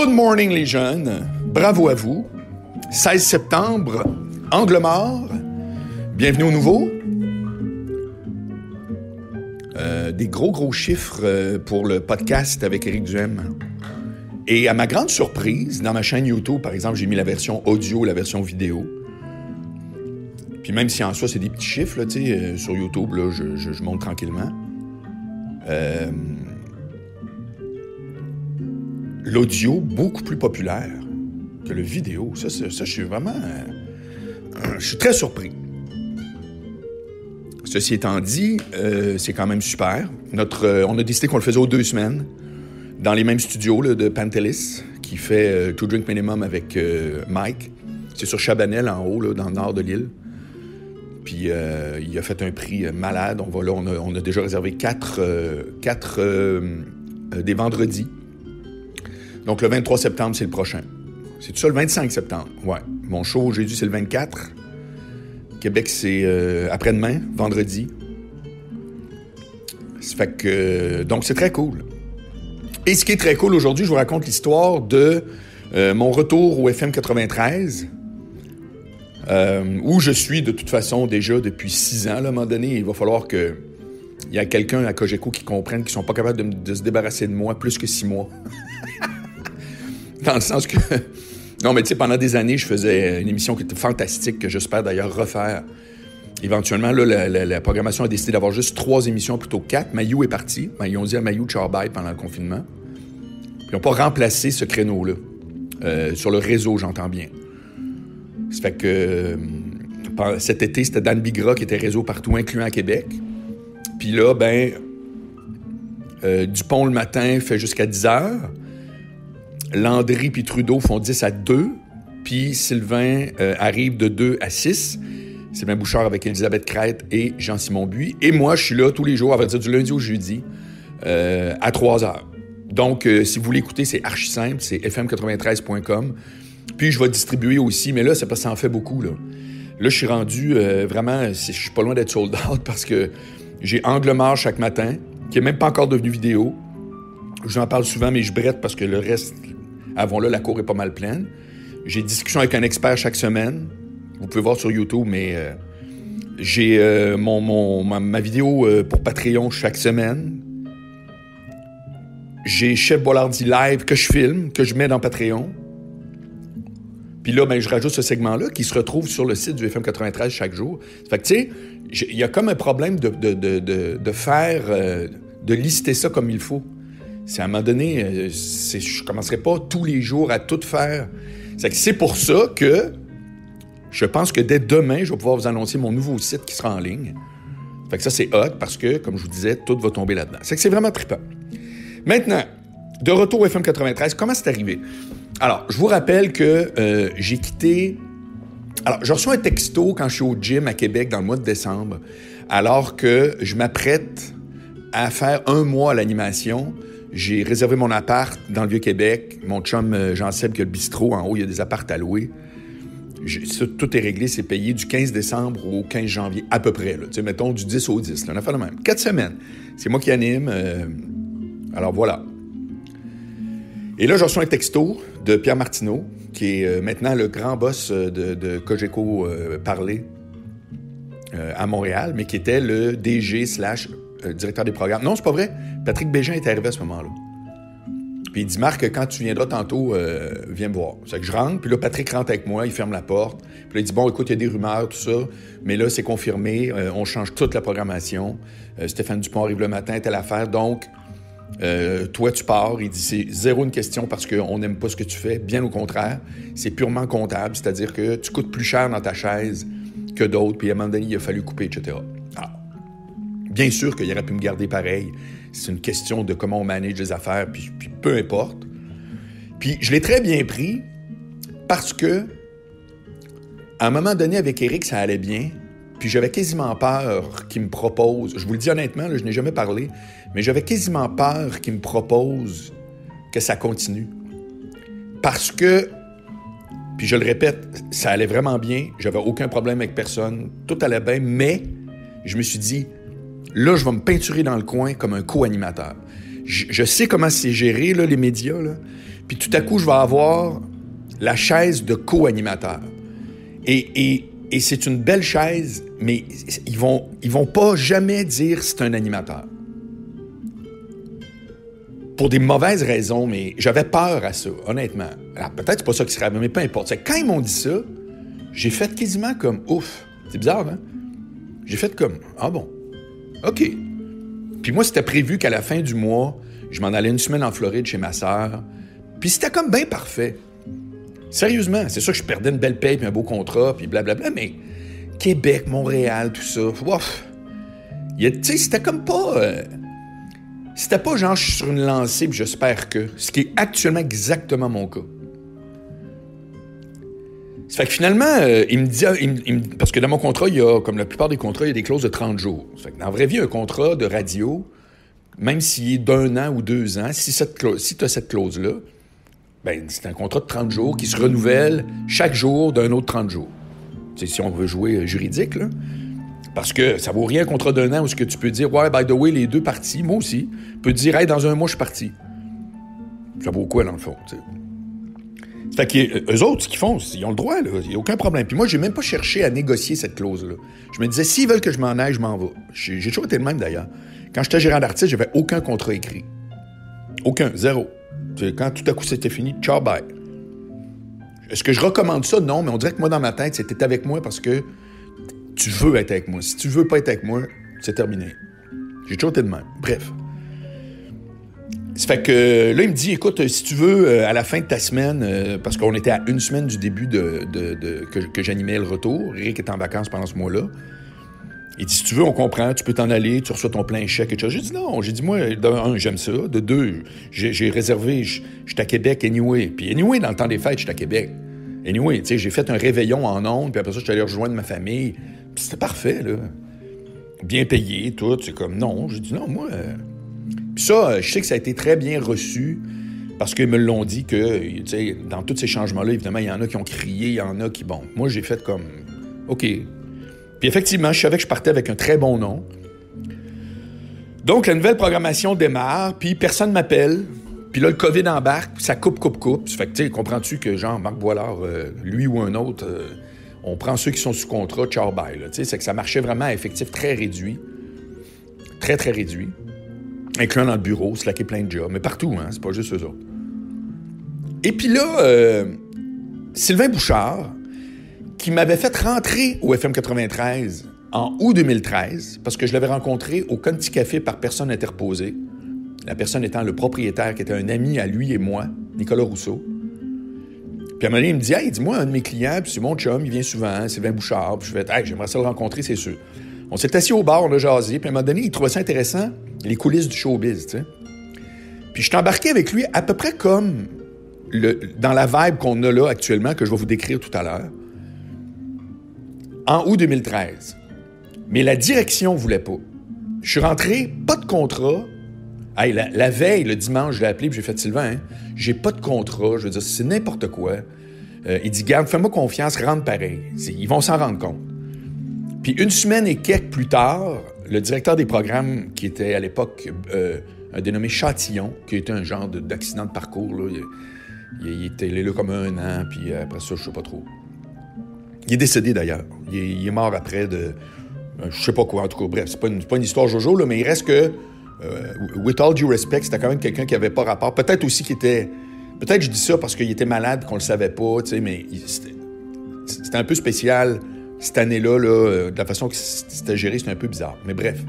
Good morning les jeunes, bravo à vous. 16 septembre, Angle mort, bienvenue au nouveau. Des gros chiffres pour le podcast avec Éric Duhem. Et à ma grande surprise, dans ma chaîne YouTube, par exemple, j'ai mis la version audio, la version vidéo. Puis même si en soi, c'est des petits chiffres, là, sur YouTube, là, je monte tranquillement. L'audio, beaucoup plus populaire que le vidéo. Ça je suis vraiment... je suis très surpris. Ceci étant dit, c'est quand même super. On a décidé qu'on le faisait aux 2 semaines, dans les mêmes studios là, de Pantelis, qui fait To Drink Minimum avec Mike. C'est sur Chabanel, en haut, là, dans le nord de l'île. Puis il a fait un prix malade. On a déjà réservé 4 des vendredis. Donc le 23 septembre, c'est le prochain. C'est tout ça le 25 septembre? Ouais. Mon show, Jésus, c'est le 24. Québec, c'est après-demain, vendredi. Ça fait que... donc, c'est très cool. Et ce qui est très cool aujourd'hui, je vous raconte l'histoire de mon retour au FM 93, où je suis de toute façon déjà depuis 6 ans. Là, à un moment donné, il va falloir qu'il y ait quelqu'un à Cogeco qui comprenne qu'ils sont pas capables de se débarrasser de moi plus que 6 mois. Dans le sens que... non, mais tu sais, pendant des années, je faisais une émission qui était fantastique, que j'espère d'ailleurs refaire. Éventuellement, là, la programmation a décidé d'avoir juste 3 émissions plutôt que 4. Mayou est parti. Ils ont dit à Mayou ciao bye pendant le confinement. Puis ils n'ont pas remplacé ce créneau-là. Sur le réseau, j'entends bien. Ça fait que cet été, c'était Dan Bigra qui était réseau partout, incluant à Québec. Puis là, Dupont le matin fait jusqu'à 10h. Landry puis Trudeau font 10 à 2. Puis Sylvain arrive de 2 à 6. Sylvain Bouchard avec Elisabeth Crête et Jean-Simon Buis. Et moi, je suis là tous les jours, à vrai dire, du lundi au jeudi, à 3h. Donc, si vous voulez écouter, c'est archi simple, c'est fm93.com. Puis, je vais distribuer aussi, mais là, c'est parce que ça en fait beaucoup, là. Là, je suis rendu vraiment... je suis pas loin d'être sold out parce que j'ai Angle mort chaque matin, qui est même pas encore devenu vidéo. Je vous en parle souvent, mais je brette parce que le reste... Avons-le, la cour est pas mal pleine. J'ai discussion avec un expert chaque semaine. Vous pouvez voir sur YouTube, mais j'ai ma vidéo pour Patreon chaque semaine. J'ai Chef Bollardi Live que je filme, que je mets dans Patreon. Puis là, je rajoute ce segment-là qui se retrouve sur le site du FM 93 chaque jour. Fait que, tu sais, il y a comme un problème de faire... de lister ça comme il faut. C'est à un moment donné, je commencerai pas tous les jours à tout faire. C'est pour ça que je pense que dès demain, je vais pouvoir vous annoncer mon nouveau site qui sera en ligne. Fait que ça, c'est hot parce que, comme je vous disais, tout va tomber là-dedans. C'est vraiment trippant. Maintenant, de retour au FM 93, comment c'est arrivé? Alors, je vous rappelle que j'ai quitté... Alors, je reçois un texto quand je suis au gym à Québec dans le mois de décembre, alors que je m'apprête à faire 1 mois à l'animation. J'ai réservé mon appart dans le Vieux-Québec. Mon chum Jean-Seb qui a le bistrot. En haut, il y a des apparts à louer. Tout est réglé. C'est payé du 15 décembre au 15 janvier, à peu près. Là. Mettons du 10 au 10. Là. On a fait le même. 4 semaines. C'est moi qui anime. Alors, voilà. Et là, je reçois un texto de Pierre Martineau, qui est maintenant le grand boss de Cogeco Parler à Montréal, mais qui était le DG / directeur des programmes. Non, c'est pas vrai. Patrick Bégin est arrivé à ce moment-là. Puis il dit, Marc, quand tu viendras tantôt, viens me voir. C'est que je rentre, puis là, Patrick rentre avec moi, il ferme la porte. Puis là, il dit, bon, écoute, il y a des rumeurs, tout ça, mais là, c'est confirmé, on change toute la programmation. Stéphane Dupont arrive le matin, telle affaire. Donc, toi, tu pars. Il dit, c'est zéro une question parce qu'on n'aime pas ce que tu fais. Bien au contraire, c'est purement comptable, c'est-à-dire que tu coûtes plus cher dans ta chaise que d'autres, puis à un moment donné, il a fallu couper, etc. Alors, bien sûr qu'il aurait pu me garder pareil. C'est une question de comment on manage les affaires, puis peu importe. Puis je l'ai très bien pris parce que, à un moment donné, avec Éric, ça allait bien. Puis j'avais quasiment peur qu'il me propose... Je vous le dis honnêtement, là, je n'ai jamais parlé, mais j'avais quasiment peur qu'il me propose que ça continue. Parce que, puis je le répète, ça allait vraiment bien. J'avais aucun problème avec personne. Tout allait bien, mais je me suis dit... Là, je vais me peinturer dans le coin comme un co-animateur. Je sais comment c'est géré, là, les médias, là. puis tout à coup, je vais avoir la chaise de co-animateur. Et c'est une belle chaise, mais ils vont pas jamais dire c'est un animateur. Pour des mauvaises raisons, mais j'avais peur à ça, honnêtement. Alors, peut-être c'est pas ça qui serait, mais peu importe. C'est quand ils m'ont dit ça, j'ai fait quasiment comme ouf. C'est bizarre, hein? J'ai fait comme ah bon, OK. Puis moi, c'était prévu qu'à la fin du mois, je m'en allais une semaine en Floride chez ma sœur. Puis c'était comme bien parfait. Sérieusement, c'est sûr que je perdais une belle paye puis un beau contrat, puis blablabla, mais Québec, Montréal, tout ça, ouf. Tu sais, c'était comme pas... c'était pas genre je suis sur une lancée puis j'espère que... Ce qui est actuellement exactement mon cas. Ça fait que finalement, il me dit... parce que dans mon contrat, il y a, comme la plupart des contrats, il y a des clauses de 30 jours. Ça fait que dans la vraie vie, un contrat de radio, même s'il est d'1 an ou 2 ans, si tu as cette clause-là, ben, c'est un contrat de 30 jours qui se renouvelle chaque jour d'un autre 30 jours. C'est si on veut jouer juridique, là. Parce que ça vaut rien un contrat d'1 an où ce que tu peux dire, ouais, by the way, les deux parties, moi aussi, peux dire, hey, dans un mois, je suis parti. Ça vaut quoi, dans le fond, tu sais? Fait qu'eux autres, ce qu'ils font, ils ont le droit, là. Il n'y a aucun problème. Puis moi, j'ai même pas cherché à négocier cette clause-là. Je me disais, s'ils veulent que je m'en aille, je m'en vais. J'ai toujours été le même, d'ailleurs. Quand j'étais gérant d'artiste, j'avais aucun contrat écrit. Aucun, zéro. Quand tout à coup c'était fini, ciao, bye. Est-ce que je recommande ça? Non, mais on dirait que moi, dans ma tête, c'était avec moi parce que tu veux être avec moi. Si tu veux pas être avec moi, c'est terminé. J'ai toujours été de même. Bref. Ça fait que là, il me dit, écoute, si tu veux, à la fin de ta semaine, parce qu'on était à une semaine du début que j'animais le retour, Eric est en vacances pendant ce mois-là, il dit, si tu veux, on comprend, tu peux t'en aller, tu reçois ton plein chèque, etc. J'ai dit non. J'ai dit, moi, de un, j'aime ça. De deux, j'ai réservé, je suis à Québec anyway. Puis anyway, dans le temps des fêtes, je suis à Québec. Anyway, tu sais, j'ai fait un réveillon en ondes, puis après ça, je suis allé rejoindre ma famille. Puis c'était parfait, là. Bien payé, tout. C'est comme, non. J'ai dit, non, moi... Puis ça, je sais que ça a été très bien reçu, parce qu'ils me l'ont dit que, tu sais, dans tous ces changements-là, évidemment, il y en a qui ont crié, il y en a qui, bon... Moi, j'ai fait comme, OK... Puis effectivement, je savais que je partais avec un très bon nom. Donc, la nouvelle programmation démarre, puis personne m'appelle. Puis là, le COVID embarque, puis ça coupe. Ça fait que, tu sais, comprends-tu que, genre, Marc Boilard, lui ou un autre, on prend ceux qui sont sous contrat, ciao, bye. Tu sais, c'est que ça marchait vraiment à effectif très réduit. Très, très réduit. Incluant dans le bureau, slacker plein de jobs. Mais partout, hein, c'est pas juste eux autres. Et puis là, Sylvain Bouchard, qui m'avait fait rentrer au FM 93 en août 2013, parce que je l'avais rencontré au Conti Café par personne interposée, la personne étant le propriétaire, qui était un ami à lui et moi, Nicolas Rousseau. Puis à un moment donné, il me dit, « Hey, dis-moi, un de mes clients, puis c'est mon chum, il vient souvent, Sylvain Bouchard. » Puis je fais, « Hey, j'aimerais ça le rencontrer, c'est sûr. » On s'est assis au bar, on a jasé, puis à un moment donné, il trouvait ça intéressant, les coulisses du showbiz, tu sais. Puis je suis embarqué avec lui à peu près comme dans la vibe qu'on a là actuellement, que je vais vous décrire tout à l'heure. En août 2013. Mais la direction ne voulait pas. Je suis rentré, pas de contrat. Hey, la veille, le dimanche, je l'ai appelé, puis j'ai fait, Sylvain, hein, j'ai pas de contrat, je veux dire, c'est n'importe quoi. Il dit, garde, fais-moi confiance, rentre pareil. Ils vont s'en rendre compte. Puis une semaine et quelques plus tard, le directeur des programmes, qui était à l'époque un dénommé Châtillon, qui était un genre d'accident de parcours, là, il était là comme 1 an, puis après ça, je sais pas trop. Il est décédé, d'ailleurs. Il est mort après de... je sais pas quoi, en tout cas. Bref, c'est pas une histoire Jojo, là, mais il reste que... with all due respect, c'était quand même quelqu'un qui avait pas rapport. Peut-être aussi qu'il était... Peut-être je dis ça parce qu'il était malade, qu'on le savait pas, tu sais, mais c'était un peu spécial cette année-là, là, de la façon que c'était géré, c'était un peu bizarre. Mais bref.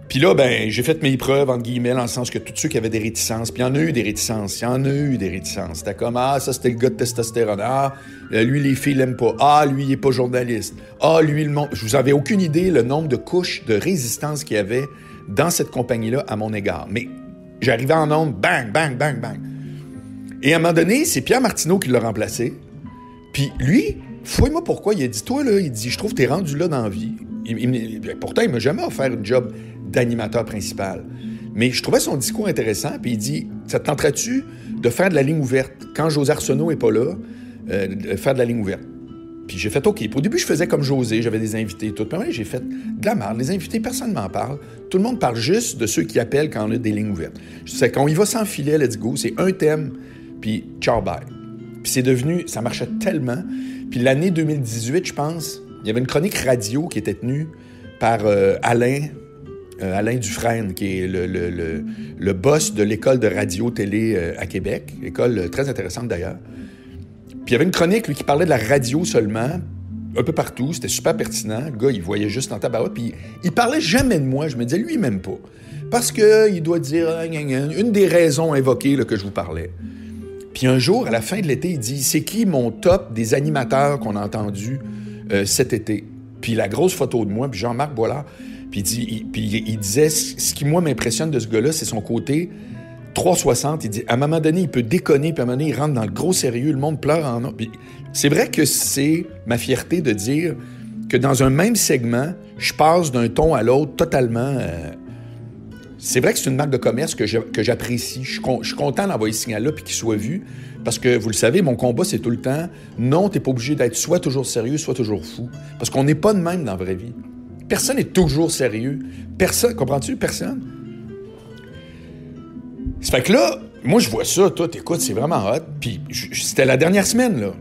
Puis là, ben, j'ai fait mes preuves, entre guillemets, dans le sens que tous ceux qui avaient des réticences, puis il y en a eu des réticences, C'était comme, ah, ça, c'était le gars de testostérone. Ah, lui, les filles l'aiment pas. Ah, lui, il est pas journaliste. Ah, lui, le monde... Je vous avais aucune idée le nombre de couches de résistance qu'il y avait dans cette compagnie-là à mon égard. Mais j'arrivais en ondes, bang, bang, bang, bang. Et à un moment donné, c'est Pierre Martineau qui l'a remplacé. Puis lui, fouille-moi pourquoi, il a dit, toi, là, il dit, je trouve que t'es rendu là dans la vie. Pourtant, il m'a jamais offert une job d'animateur principal. Mais je trouvais son discours intéressant, puis il dit, ça te tenterait-tu de faire de la ligne ouverte? Quand José Arsenault n'est pas là, de faire de la ligne ouverte. Puis j'ai fait OK. Puis au début, je faisais comme José, j'avais des invités et tout. Puis après, j'ai fait de la merde. Les invités, personne ne m'en parle. Tout le monde parle juste de ceux qui appellent quand on a des lignes ouvertes. Je sais qu'on y va sans filet, let's go. C'est un thème, puis ciao, bye. Puis c'est devenu, ça marchait tellement. Puis l'année 2018, je pense, il y avait une chronique radio qui était tenue par Alain Dufresne, qui est le boss de l'école de radio-télé à Québec. École très intéressante d'ailleurs. Puis il y avait une chronique, lui, qui parlait de la radio seulement, un peu partout. C'était super pertinent. Le gars, il voyait juste en tabarouette. Puis il parlait jamais de moi. Je me disais, lui, même pas. Parce qu'il doit dire une des raisons invoquées là, que je vous parlais. Puis un jour, à la fin de l'été, il dit, c'est qui mon top des animateurs qu'on a entendus cet été? Puis la grosse photo de moi, puis Jean-Marc Boilard. Puis il disait, ce qui, moi, m'impressionne de ce gars-là, c'est son côté 360. Il dit, à un moment donné, il peut déconner, puis à un moment donné, il rentre dans le gros sérieux, le monde pleure en... Puis c'est vrai que c'est ma fierté de dire que dans un même segment, je passe d'un ton à l'autre totalement... C'est vrai que c'est une marque de commerce que j'apprécie. Je suis content d'envoyer ce signal-là puis qu'il soit vu. Parce que, vous le savez, mon combat, c'est tout le temps, non, t'es pas obligé d'être soit toujours sérieux, soit toujours fou. Parce qu'on n'est pas de même dans la vraie vie. Personne n'est toujours sérieux. Personne, comprends-tu? Personne. Ça fait que là, moi, je vois ça, toi, écoute, c'est vraiment hot. Puis c'était la dernière semaine, là.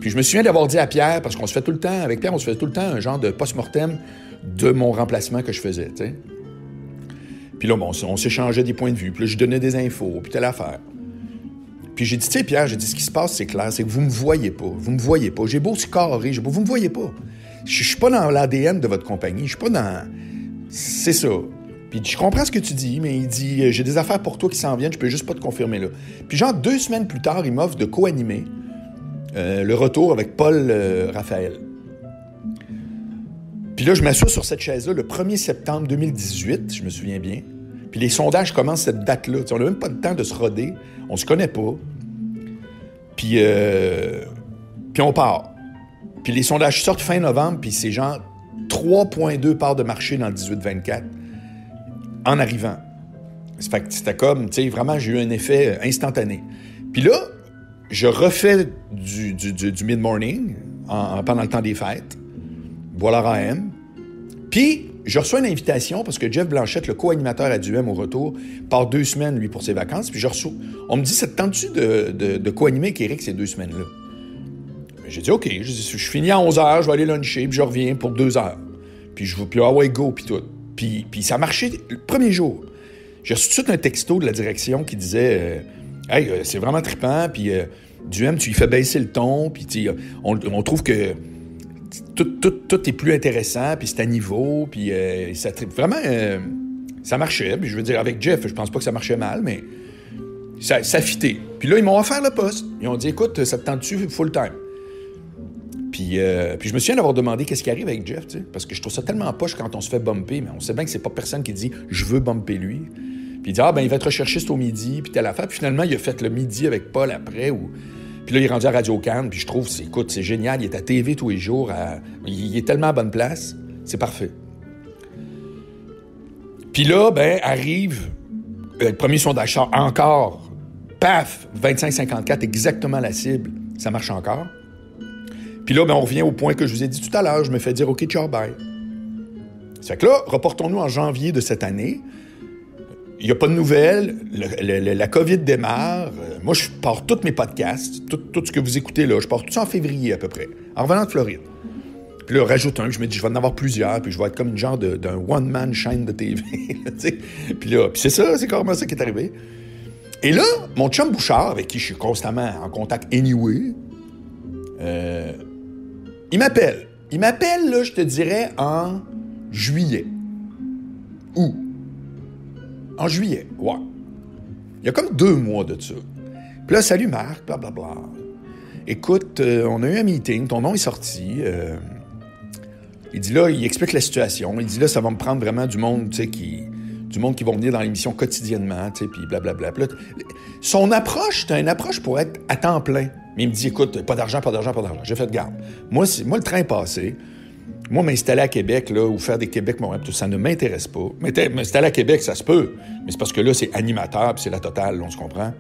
Puis je me souviens d'avoir dit à Pierre, parce qu'on se fait tout le temps, avec Pierre, on se fait tout le temps un genre de post-mortem de mon remplacement que je faisais, tu sais. Puis là, bon, on s'échangeait des points de vue. Puis là, je donnais des infos, puis telle affaire. Puis j'ai dit, tu sais, Pierre, j'ai dit, ce qui se passe, c'est clair, c'est que vous me voyez pas. Vous me voyez pas. J'ai beau se carrer, vous me voyez pas. Je suis pas dans l'ADN de votre compagnie. Je suis pas dans... C'est ça. Puis je comprends ce que tu dis, mais il dit, j'ai des affaires pour toi qui s'en viennent, je peux juste pas te confirmer là. Puis genre 2 semaines plus tard, il m'offre de co-animer le retour avec Paul Raphaël. Puis là, je m'assois sur cette chaise-là le 1er septembre 2018, je me souviens bien. Puis les sondages commencent cette date-là. T'sais, on n'a même pas le temps de se roder. On se connaît pas. Puis on part. Puis les sondages sortent fin novembre, puis c'est genre 3,2 parts de marché dans le 18-24 en arrivant. Ça fait que c'était comme, tu sais, vraiment, j'ai eu un effet instantané. Puis là, je refais du mid-morning pendant le temps des fêtes. Boilard AM. Puis, je reçois une invitation parce que Jeff Blanchette, le co-animateur à Duhem au retour, part 2 semaines, lui, pour ses vacances. Puis, je reçois... On me dit, ça te tente-tu de co-animer avec Éric ces 2 semaines-là? J'ai dit, OK. Je finis à 11h, je vais aller luncher, puis je reviens pour 2 heures. Puis, ah ouais, go, puis tout. Puis, ça marchait le premier jour. J'ai reçu tout de suite un texto de la direction qui disait, hey, c'est vraiment trippant, puis Duhem, tu lui fais baisser le ton, puis on trouve que tout est plus intéressant, puis c'est à niveau, puis vraiment, ça marchait. Puis je veux dire, avec Jeff, je pense pas que ça marchait mal, mais ça fitait. Puis là, ils m'ont offert le poste. Ils ont dit, écoute, ça te tente-tu full-time? Puis je me souviens d'avoir demandé qu'est-ce qui arrive avec Jeff, tu sais, parce que je trouve ça tellement poche quand on se fait bumper, mais on sait bien que c'est pas personne qui dit « je veux bumper lui ». Puis il dit « ah, ben il va être recherchiste au midi, puis telle affaire ». Puis finalement, il a fait le midi avec Paul après, puis là, il est rendu à Radio-Can, puis je trouve, écoute, c'est génial, il est à TV tous les jours, il est tellement à bonne place, c'est parfait. Puis là, ben, arrive le premier sondage sort encore, paf, 25-54, exactement la cible, ça marche encore. Puis là, ben, on revient au point que je vous ai dit tout à l'heure. Je me fais dire « OK, ciao, bye ». Ça fait que là, reportons-nous en janvier de cette année. Il n'y a pas de nouvelles. La COVID démarre. Moi, je pars tous mes podcasts, tout ce que vous écoutez là. Je pars tout ça en février à peu près, en revenant de Floride. Puis là, rajoute un. Je me dis, je vais en avoir plusieurs. Puis je vais être comme une genre d'un one-man chaîne de TV. Puis c'est ça, c'est carrément ça qui est arrivé. Et là, mon chum Bouchard, avec qui je suis constamment en contact anyway, il m'appelle. Il m'appelle, là, je te dirais, en juillet. Où? En juillet, ouais. Il y a comme 2 mois de ça. Puis là, salut Marc, blablabla. Écoute, on a eu un meeting, ton nom est sorti. Il dit là, il explique la situation. Il dit là, ça va me prendre vraiment du monde, tu sais, du monde qui va venir dans l'émission quotidiennement, tu sais, puis blablabla. Puis là, son approche, c'est une approche pour être à temps plein. Mais il me dit, écoute, pas d'argent. J'ai fait garde. Moi, le train est passé. Moi, m'installer à Québec, là, ou faire des Québec-Montréal, ça ne m'intéresse pas. M'installer à Québec, ça se peut. Mais c'est parce que là, c'est animateur, puis c'est la totale, là, on se comprend.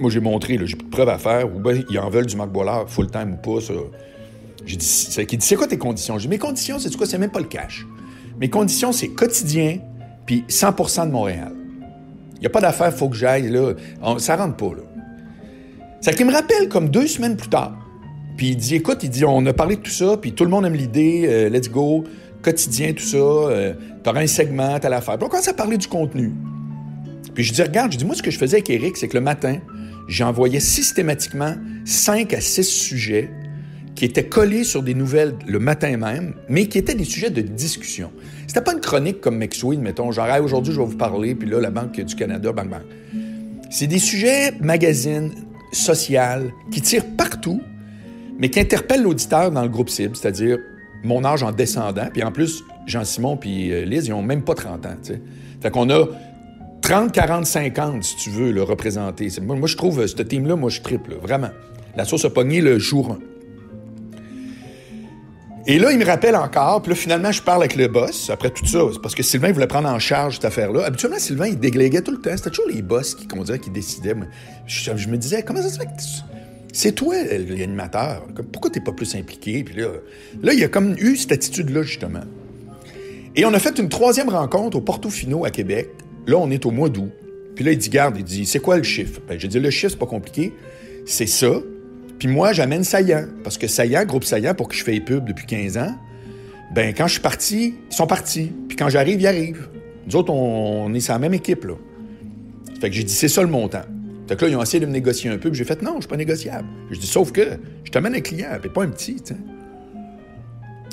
Moi, j'ai montré, là, j'ai plus de preuves à faire. Ou bien, ils en veulent du Marc Boilard, full-time ou pas, ça. J'ai dit, c'est quoi tes conditions? J'ai dit, mes conditions, c'est quoi? C'est même pas le cash. Mes conditions, c'est quotidien, puis 100% de Montréal. Il n'y a pas d'affaire, il faut que j'aille, là. Ça rentre pas, là. C'est qu'il me rappelle comme 2 semaines plus tard. Puis il dit, écoute, on a parlé de tout ça, puis tout le monde aime l'idée, let's go, quotidien, tout ça, t'auras un segment, t'as l'affaire. Puis on commence à parler du contenu. Puis je dis, regarde, moi, ce que je faisais avec Éric, c'est que le matin, j'envoyais systématiquement 5 à 6 sujets qui étaient collés sur des nouvelles le matin même, mais qui étaient des sujets de discussion. C'était pas une chronique comme McSween, mettons, genre, hey, aujourd'hui, je vais vous parler, puis là, la Banque du Canada, bang, bang. C'est des sujets magazines, social, qui tire partout, mais qui interpelle l'auditeur dans le groupe cible, c'est-à-dire mon âge en descendant. Puis en plus, Jean-Simon puis Lise, ils n'ont même pas 30 ans. T'sais. Fait qu'on a 30, 40, 50, si tu veux, le représenter. Moi, je trouve, ce team-là, moi, je triple, vraiment. La sauce a pogné le jour 1. Et là, il me rappelle encore, puis là, finalement, je parle avec le boss, après tout ça, c'est parce que Sylvain voulait prendre en charge cette affaire-là. Habituellement, Sylvain, il dégléguait tout le temps. C'était toujours les boss qu'on dirait qui décidaient. Je me disais, comment ça se fait que c'est toi, l'animateur? Pourquoi t'es pas plus impliqué? Puis là, il y a comme eu cette attitude-là, justement. Et on a fait une 3e rencontre au Portofino à Québec. Là, on est au mois d'août. Puis là, il dit, c'est quoi le chiffre? Ben, j'ai dit, le chiffre, c'est pas compliqué. C'est ça. Puis moi, j'amène Saillant. Parce que Saillant, groupe Saillant, pour qui je fais les pubs depuis 15 ans, ben quand je suis parti, ils sont partis. Puis quand j'arrive, ils arrivent. Nous autres, on est sur la même équipe, là. Fait que j'ai dit, c'est ça le montant. Fait que là, ils ont essayé de me négocier un peu, puis j'ai fait, non, je suis pas négociable. Je dis, sauf que je t'amène un client, puis pas un petit, tu sais.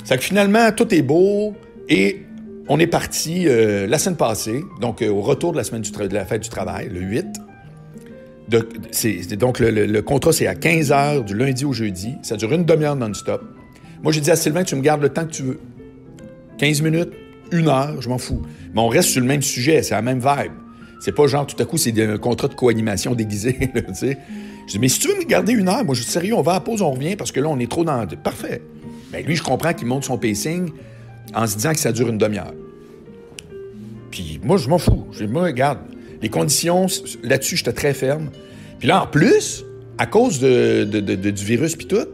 Fait que finalement, tout est beau, et on est parti la semaine passée, donc au retour de la fête du travail, le 8. Donc, le contrat, c'est à 15 heures du lundi au jeudi. Ça dure une demi-heure non-stop. Moi, j'ai dit à Sylvain, tu me gardes le temps que tu veux. 15 minutes, 1 heure, je m'en fous. Mais on reste sur le même sujet, c'est la même vibe. C'est pas genre, tout à coup, c'est un contrat de co-animation déguisé, tu sais. Je dis, mais si tu veux me garder 1 heure, moi, je dis, sérieux, on va à la pause, on revient, parce que là, on est trop dans... Parfait. Bien, lui, je comprends qu'il monte son pacing en se disant que ça dure une demi-heure. Puis moi, je m'en fous. Moi, regarde, les conditions, là-dessus, j'étais très ferme. Puis là, en plus, à cause du virus puis tout,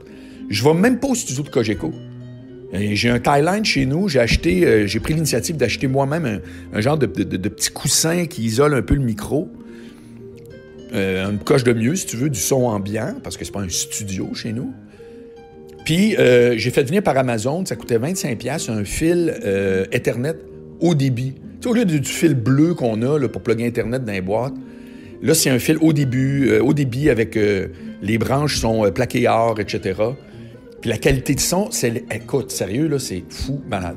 je vais même pas au studio de Cogeco. J'ai un Thailand chez nous, j'ai pris l'initiative d'acheter moi-même un genre de petit coussin qui isole un peu le micro. Une coche de mieux, si tu veux, du son ambiant, parce que c'est pas un studio chez nous. Puis, j'ai fait venir par Amazon, ça coûtait 25$, un fil Ethernet haut débit. Tu sais, au lieu du fil bleu qu'on a là, pour plugger Internet dans les boîtes, là, c'est un fil haut débit avec les branches sont plaquées or, etc. Puis la qualité de son, écoute, sérieux, là, c'est fou, malade.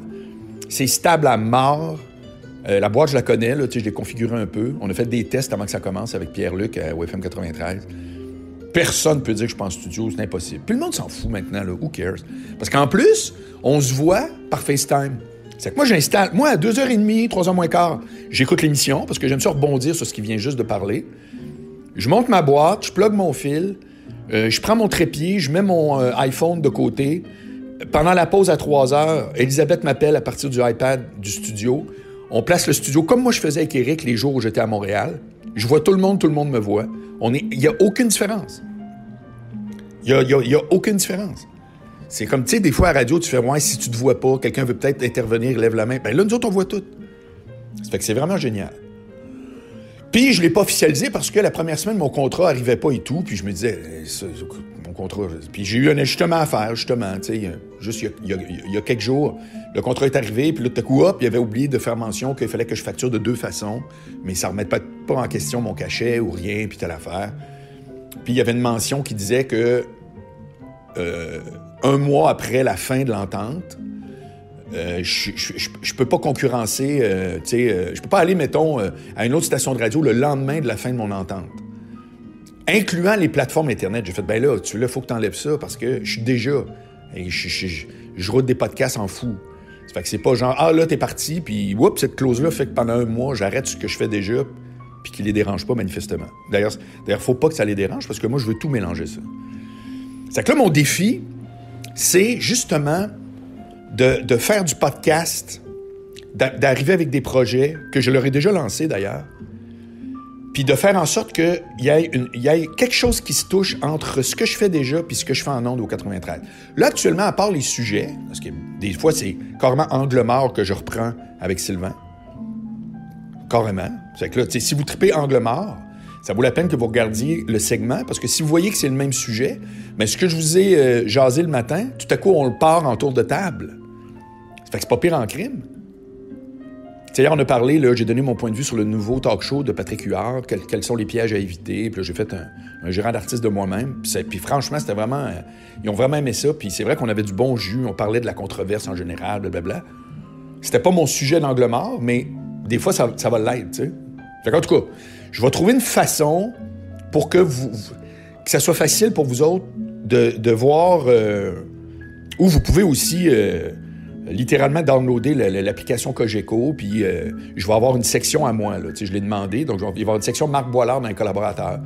C'est stable à mort. La boîte, je la connais, là, je l'ai configurée un peu. On a fait des tests avant que ça commence avec Pierre-Luc à WFM 93. Personne ne peut dire que je suis pas en studio, c'est impossible. Puis le monde s'en fout maintenant, là, who cares? Parce qu'en plus, on se voit par FaceTime. C'est que moi, j'installe, à 2h30, 3h moins quart, j'écoute l'émission parce que j'aime ça rebondir sur ce qui vient juste de parler. Je monte ma boîte, je plug mon fil, je prends mon trépied, je mets mon iPhone de côté. Pendant la pause à 3h, Elisabeth m'appelle à partir du iPad du studio. On place le studio comme moi je faisais avec Éric les jours où j'étais à Montréal. Je vois tout le monde me voit. Il n'y a aucune différence. Il y a aucune différence. C'est comme, tu sais, des fois à la radio, tu fais « Ouais, si tu te vois pas, quelqu'un veut peut-être intervenir, lève la main. » Ben là, nous autres, on voit tout. Ça fait que c'est vraiment génial. Puis, je l'ai pas officialisé parce que la première semaine, mon contrat arrivait pas et tout. Puis, je me disais, mon contrat... Puis, j'ai eu un ajustement à faire, justement. Tu sais, juste il y a quelques jours, le contrat est arrivé. Puis là, tout à coup, hop, il avait oublié de faire mention qu'il fallait que je facture de 2 façons. Mais ça remet pas en question mon cachet ou rien, puis telle affaire. Puis, il y avait une mention qui disait que 1 mois après la fin de l'entente, je peux pas concurrencer, je peux pas aller, mettons, à une autre station de radio le lendemain de la fin de mon entente. Incluant les plateformes Internet. J'ai fait, ben là, il faut que tu enlèves ça parce que je suis déjà... Je route des podcasts en fou. Ça fait que c'est pas genre, ah là, t'es parti, puis oups, cette clause-là fait que pendant 1 mois, j'arrête ce que je fais déjà, puis qu'il les dérange pas manifestement. D'ailleurs, faut pas que ça les dérange parce que moi, je veux tout mélanger ça. C'est que là, mon défi, c'est justement de faire du podcast, d'arriver avec des projets que je leur ai déjà lancés d'ailleurs, puis de faire en sorte qu'il y ait quelque chose qui se touche entre ce que je fais déjà puis ce que je fais en ondes au 93. Là, actuellement, à part les sujets, parce que des fois, c'est carrément Angle mort que je reprends avec Sylvain. Carrément. C'est que là, si vous tripez Angle mort, ça vaut la peine que vous regardiez le segment, parce que si vous voyez que c'est le même sujet, mais ce que je vous ai jasé le matin, tout à coup, on le part en tour de table. Ça fait que c'est pas pire en crime. Hier, on a parlé, là, j'ai donné mon point de vue sur le nouveau talk show de Patrick Huard, quels sont les pièges à éviter, puis là, j'ai fait un gérant d'artiste de moi-même, puis franchement, c'était vraiment... ils ont vraiment aimé ça, puis c'est vrai qu'on avait du bon jus, on parlait de la controverse en général, blablabla. C'était pas mon sujet d'angle mort, mais des fois, ça va l'être, tu sais. Fait qu'en tout cas, je vais trouver une façon pour que ça soit facile pour vous autres de voir où vous pouvez aussi littéralement downloader l'application Cogeco, puis je vais avoir une section à moi, là, je l'ai demandé, donc il va y avoir une section Marc Boilard dans les collaborateurs.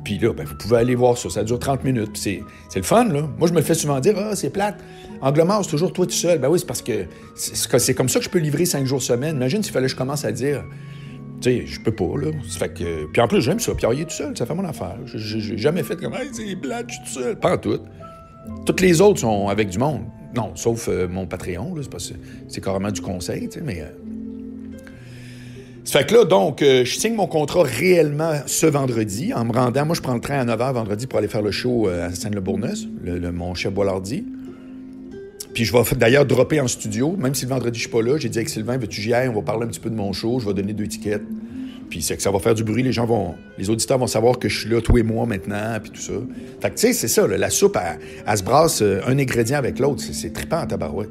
Puis là, vous pouvez aller voir ça dure 30 minutes, puis c'est le fun, là. Moi, je me le fais souvent dire, c'est plate, Angle mort, c'est toujours toi tout seul. Ben oui, c'est parce que c'est comme ça que je peux livrer 5 jours semaine. Imagine s'il fallait que je commence à dire... Tu sais, je peux pas, là. Ça fait que... Puis en plus, j'aime ça. Piailler tout seul, ça fait mon affaire. J'ai jamais fait comme, hey, c'est plate, je suis tout seul. Pas en tout. Toutes les autres sont avec du monde. Non, sauf mon Patreon, là. C'est carrément du conseil, tu sais, mais... Ça fait que là, donc, je signe mon contrat réellement ce vendredi, en me rendant... Moi, je prends le train à 9h vendredi pour aller faire le show à Seine-le-Bourgneuf, mon chef Boilardi. Puis je vais d'ailleurs dropper en studio, même si le vendredi, je suis pas là. J'ai dit avec Sylvain, veux-tu j'y aille? On va parler un petit peu de mon show, je vais donner 2 tickets. Puis c'est que ça va faire du bruit, les auditeurs vont savoir que je suis là tous les mois maintenant, puis tout ça. Fait que tu sais, c'est ça, là, la soupe, elle se brasse un ingrédient avec l'autre. C'est trippant en tabarouette.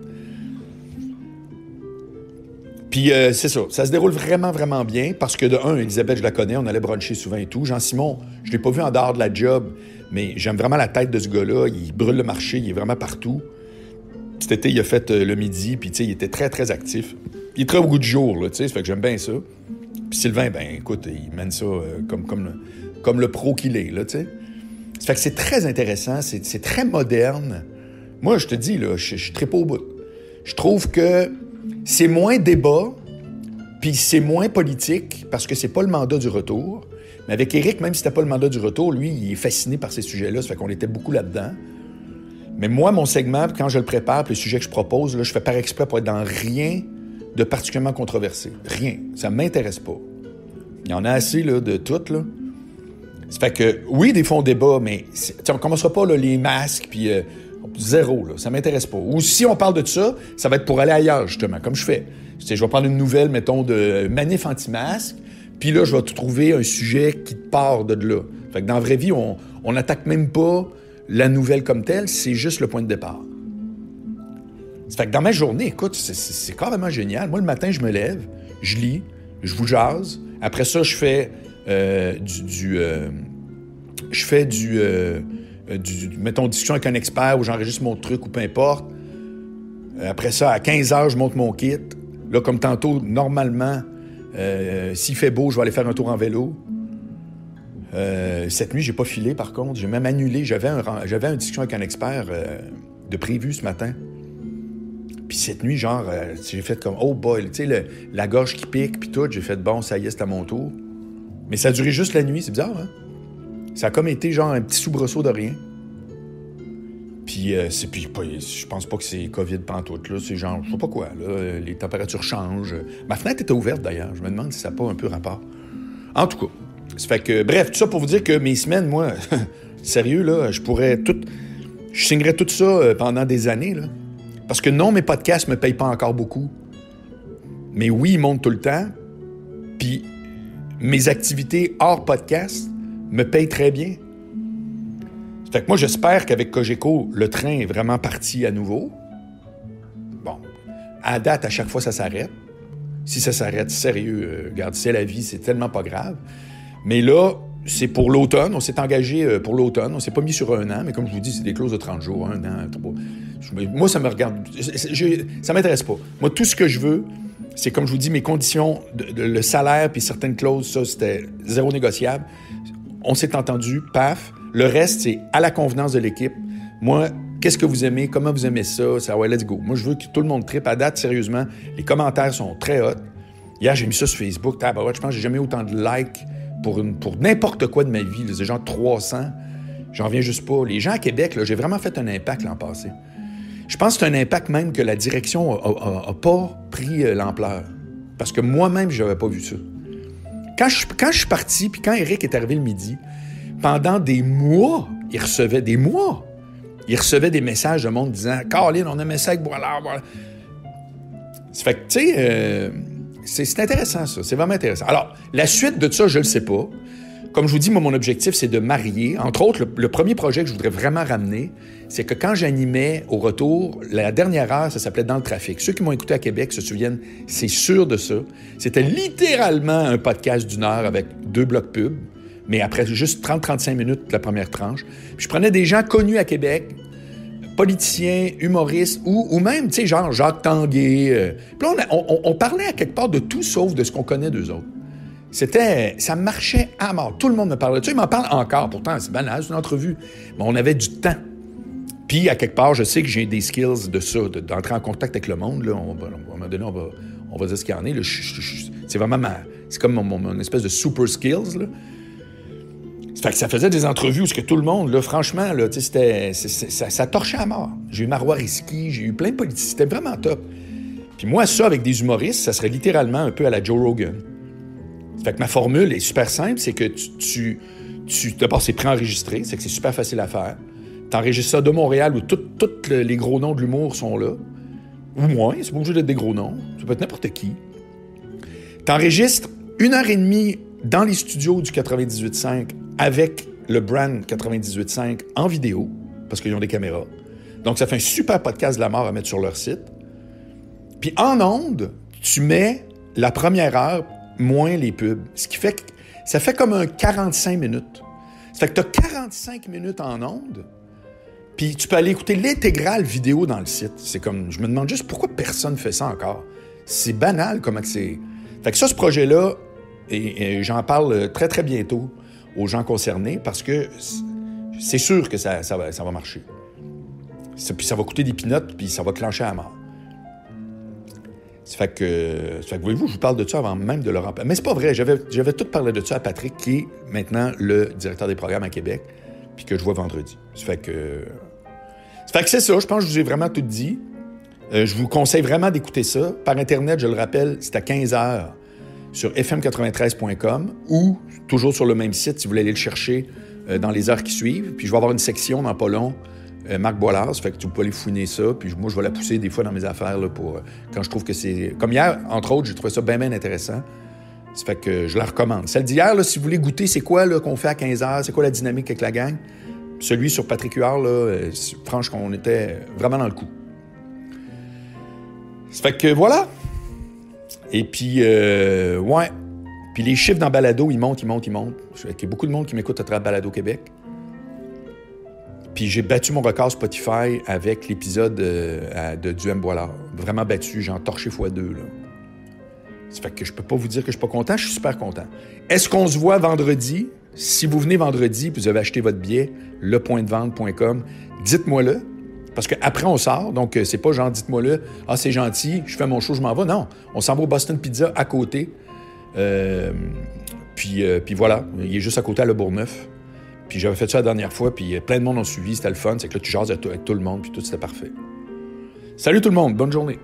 Puis c'est ça, ça se déroule vraiment, vraiment bien, parce que de un, Elisabeth, je la connais, on allait bruncher souvent et tout. Jean-Simon, je l'ai pas vu en dehors de la job, mais j'aime vraiment la tête de ce gars-là. Il brûle le marché, il est vraiment partout. Cet été, il a fait le midi, puis tu sais, il était très, très actif. Il est très au goût du jour, là, tu sais, ça fait que j'aime bien ça. Puis Sylvain, ben écoute, il mène ça comme le pro qu'il est, là, tu sais. Ça fait que c'est très intéressant, c'est très moderne. Moi, je te dis, là, je suis très pas au bout. Je trouve que c'est moins débat, puis c'est moins politique, parce que c'est pas le mandat du retour. Mais avec Éric, même si c'était pas le mandat du retour, lui, il est fasciné par ces sujets-là, ça fait qu'on était beaucoup là-dedans. Mais moi, mon segment, quand je le prépare, puis le sujet que je propose, là, je fais par exprès pour être dans rien de particulièrement controversé. Rien. Ça m'intéresse pas. Il y en a assez là, de tout, là. Ça fait que, oui, des fois, on débat, mais on commencera pas là, les masques, puis zéro, là. Ça m'intéresse pas. Ou si on parle de ça, ça va être pour aller ailleurs, justement, comme je fais. Je vais prendre une nouvelle, mettons, de manif anti-masque, puis là, je vais trouver un sujet qui part de là. Fait que dans la vraie vie, on n'attaque même pas la nouvelle comme telle, c'est juste le point de départ. Ça fait que dans ma journée, écoute, c'est carrément génial. Moi, le matin, je me lève, je lis, je vous jase. Après ça, je fais mettons, discussion avec un expert où j'enregistre mon truc ou peu importe. Après ça, à 15h, je monte mon kit. Là, comme tantôt, normalement, s'il fait beau, je vais aller faire un tour en vélo. Cette nuit, j'ai pas filé, par contre. J'ai même annulé. J'avais une discussion avec un expert de prévu ce matin. Puis cette nuit, genre, j'ai fait comme, oh boy, tu sais, la gorge qui pique, puis tout. J'ai fait, bon, ça y est, c'est à mon tour. Mais ça a duré juste la nuit. C'est bizarre, hein? Ça a comme été, genre, un petit soubresaut de rien. Puis, je pense pas que c'est COVID pantoute, là. C'est genre, je sais pas quoi, là. Les températures changent. Ma fenêtre était ouverte, d'ailleurs. Je me demande si ça n'a pas un peu rapport. En tout cas. Ça fait que, bref, tout ça pour vous dire que mes semaines, moi, sérieux, là, je signerais tout ça pendant des années, là. Parce que non, mes podcasts me payent pas encore beaucoup. Mais oui, ils montent tout le temps. Puis mes activités hors podcast me payent très bien. Ça fait que moi, j'espère qu'avec Cogeco, le train est vraiment parti à nouveau. Bon, à date, à chaque fois, ça s'arrête. Si ça s'arrête, sérieux, regarde, c'est la vie, c'est tellement pas grave. Mais là, c'est pour l'automne. On s'est engagé pour l'automne. On s'est pas mis sur 1 an, mais comme je vous dis, c'est des clauses de 30 jours, 1 an, 3. Moi, ça me regarde. Ça m'intéresse pas. Moi, tout ce que je veux, c'est, comme je vous dis, mes conditions, le salaire puis certaines clauses, ça, c'était zéro négociable. On s'est entendu, paf. Le reste, c'est à la convenance de l'équipe. Moi, qu'est-ce que vous aimez? Comment vous aimez ça? Ça, ouais, let's go. Moi, je veux que tout le monde trippe. À date, sérieusement, les commentaires sont très hot. Hier, j'ai mis ça sur Facebook. Je pense que j'ai jamais eu autant de likes pour n'importe quoi de ma vie. Là, c'est genre 300. J'en reviens juste pas. Les gens à Québec, là, j'ai vraiment fait un impact l'an passé. Je pense que c'est un impact même que la direction a pas pris l'ampleur. Parce que moi-même, je n'avais pas vu ça. Quand je suis parti, puis quand Éric est arrivé le midi, pendant des mois, il recevait des messages de monde disant « Caroline, on a un message, voilà. » Ça fait que, tu sais, c'est intéressant, ça. C'est vraiment intéressant. Alors, la suite de ça, je ne le sais pas. Comme je vous dis, moi, mon objectif, c'est de marier. Entre autres, le premier projet que je voudrais vraiment ramener, c'est que quand j'animais au retour, la dernière heure, ça s'appelait Dans le trafic. Ceux qui m'ont écouté à Québec se souviennent, c'est sûr de ça. C'était littéralement un podcast d'1 heure avec 2 blocs pub, mais après juste 30-35 minutes la première tranche. Puis je prenais des gens connus à Québec, politiciens, humoristes, ou même, tu sais, genre Jacques Tanguay. Puis là, on parlait à quelque part de tout sauf de ce qu'on connaît d'eux autres. Ça marchait à mort. Tout le monde me parlait de ça. Il m'en parle encore. Pourtant, c'est banal, c'est une entrevue. Mais on avait du temps. Puis, à quelque part, je sais que j'ai des skills de ça, d'entrer en contact avec le monde. Là. À un moment donné, on va dire ce qu'il y en est. Là. C'est vraiment c'est comme mon espèce de super skills. Là. Fait que ça faisait des entrevues où tout le monde, là, franchement, là, ça torchait à mort. J'ai eu Marois Risky, j'ai eu plein de politiciens. C'était vraiment top. Puis moi, ça, avec des humoristes, ça serait littéralement un peu à la Joe Rogan. Fait que ma formule est super simple, c'est que d'abord, c'est préenregistré, c'est que c'est super facile à faire. T'enregistres ça de Montréal où tous les gros noms de l'humour sont là. Ou moins, c'est pas obligé d'être des gros noms. Ça peut être n'importe qui. T'enregistres 1h30 dans les studios du 98.5 avec le brand 98.5 en vidéo, parce qu'ils ont des caméras. Donc, ça fait un super podcast de la mort à mettre sur leur site. Puis en ondes, tu mets la première heure moins les pubs. Ce qui fait que ça fait comme un 45 minutes. Ça fait que tu as 45 minutes en ondes, puis tu peux aller écouter l'intégrale vidéo dans le site. C'est comme, je me demande juste pourquoi personne fait ça encore. C'est banal comment que c'est. Fait que ça, ce projet-là, et j'en parle très, très bientôt aux gens concernés parce que c'est sûr que ça va marcher. Puis ça va coûter des pinottes, puis ça va clencher à mort. Ça fait que voyez-vous, je vous parle de ça avant même de Laurent. Mais c'est pas vrai, j'avais tout parlé de ça à Patrick, qui est maintenant le directeur des programmes à Québec, puis que je vois vendredi. Ça fait que c'est ça, je pense que je vous ai vraiment tout dit. Je vous conseille vraiment d'écouter ça. Par Internet, je le rappelle, c'est à 15h sur fm93.com ou toujours sur le même site si vous voulez aller le chercher dans les heures qui suivent. Puis je vais avoir une section dans pas long, Marc Boilard, ça fait que tu peux aller fouiner ça. Puis moi, je vais la pousser des fois dans mes affaires là, pour quand je trouve que c'est... Comme hier, entre autres, j'ai trouvé ça bien, bien intéressant. Ça fait que je la recommande. Celle d'hier, là, si vous voulez goûter, c'est quoi là, qu'on fait à 15h, c'est quoi la dynamique avec la gang? Celui sur Patrick Huard, là, franchement, on était vraiment dans le coup. Ça fait que voilà. Et puis, ouais. Puis les chiffres dans Balado, ils montent. Il y a beaucoup de monde qui m'écoute à travers Balado Québec. Puis j'ai battu mon record Spotify avec l'épisode de Duhem Boilard. Vraiment battu, j'ai torché x2, là. Ça fait que je peux pas vous dire que je suis pas content, je suis super content. Est-ce qu'on se voit vendredi? Si vous venez vendredi puis vous avez acheté votre billet, lepointdevente.com, dites-moi-le. Parce qu'après, on sort, donc c'est pas genre, dites-moi-le, « Ah, c'est gentil, je fais mon show, je m'en vais. » Non, on s'en va au Boston Pizza à côté. Puis voilà, il est juste à côté à Le Bourgneuf. Puis j'avais fait ça la dernière fois, puis plein de monde ont suivi, c'était le fun. C'est que là, tu jases avec tout le monde, puis tout, c'était parfait. Salut tout le monde, bonne journée.